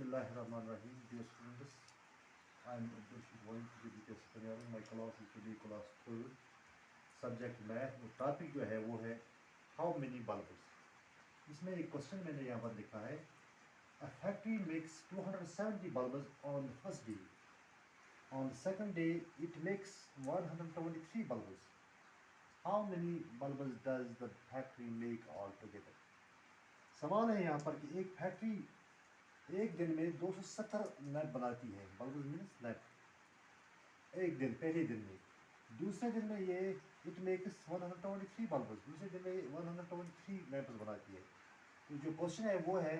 Bismillahirrahmanirrahim. Dear students, I am Abdul going to be discussing my class is today class 12 subject math. और topic जो है वो है how many bulbs. इसमें एक क्वेश्चन मैंने यहाँ पर लिखा है a factory makes 270 bulbs on the first day. On the second day it makes 123 bulbs. How many bulbs does the factory make altogether? सवाल है यहाँ पर कि एक फैक्ट्री एक दिन में 270 लैंप बनाती है. Bulb means lamp. एक दिन पहले दिन में. दूसरे दिन में ये इट मेक्स 123 बल्ब. दूसरे दिन में 123 लैंप्स बनाती है. तो जो क्वेश्चन है वो है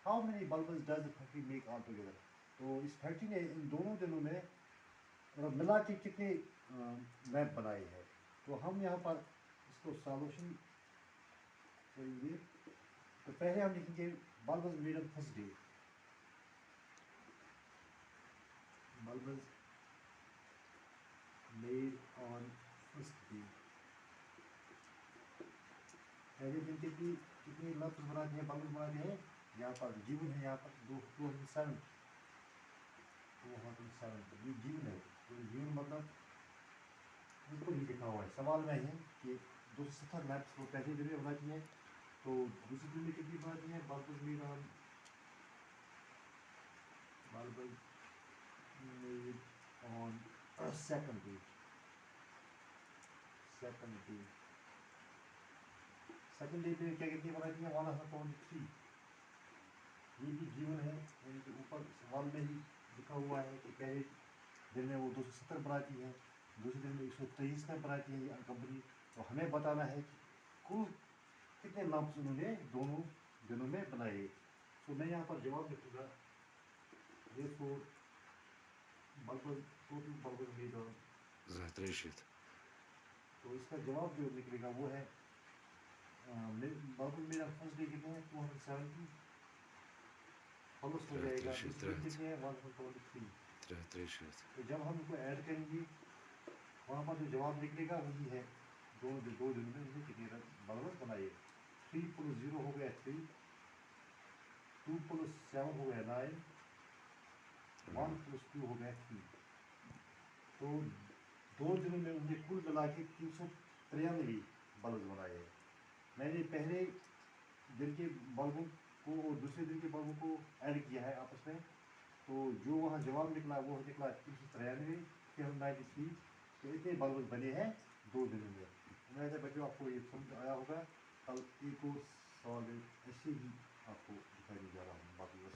how many bulbs does the factory make all together. तो इस फैक्ट्री ने इन दोनों दिनों में मिला के कितने लैंप बनाए हैं. तो हम यहाँ पर इसको सॉल्यूशन करेंगे. तो पहले हम लिखेंगे bulbs made on first day. Bulbs made on first day. पहले दिन कितनी लफ्ज़ बना दिए, बल्ब बना दिए हैं. यहाँ पर जीवन है, यहाँ पर 207 ये जीवन है. तो जीवन मतलब उनको ही लिखा हुआ है. सवाल में है कि 270 लैंप्स वो पहले दिन में बनाती है. तो दूसरे दिन में कितनी बनाती है. Bulb made on second day. Second day पे क्या कितनी बनाती है 123. ये भी जीवन है. यानी ऊपर सवाल में ही लिखा हुआ है कि पहले दिन में वो 270 बनाती है, दूसरे दिन में 123 में बनाती है ये कंपनी. तो हमें बताना है कि कुल कितने लैंप्स उन्होंने दोनों दिनों में बनाए. तो मैं यहाँ पर जवाब लिखूँगा. Therefore, total bulbs made on. तो इसका जवाब जो निकलेगा वो है बल्ब मेरा फर्स्ट डे कितने हैं 270 प्लस हो जाएगा कितने हैं 123. तो जब हम इनको ऐड करेंगे वहाँ पर जो जवाब निकलेगा वही है दो दिन में उन्हें कितने बल्ब बनाए. 3 + 0 हो गया 3, 2 + 7 हो गया 9, 1 + 2 हो गया 3. तो 2 दिनों में उन्हें कुल मिला के 393 बल्ब बनाए. मैंने पहले दिन के बल्बों को और दूसरे दिन के बल्बों को ऐड किया है आपस में. तो जो वहाँ जवाब निकला वो निकला 393. तो इतने बल्ब बने हैं 2 दिनों में. उम्मीद है बच्चों आपको ये समझ आया होगा. कल एक और सवाल ऐसे ही आपको दिखाने जा रहा हूँ. बाकी बस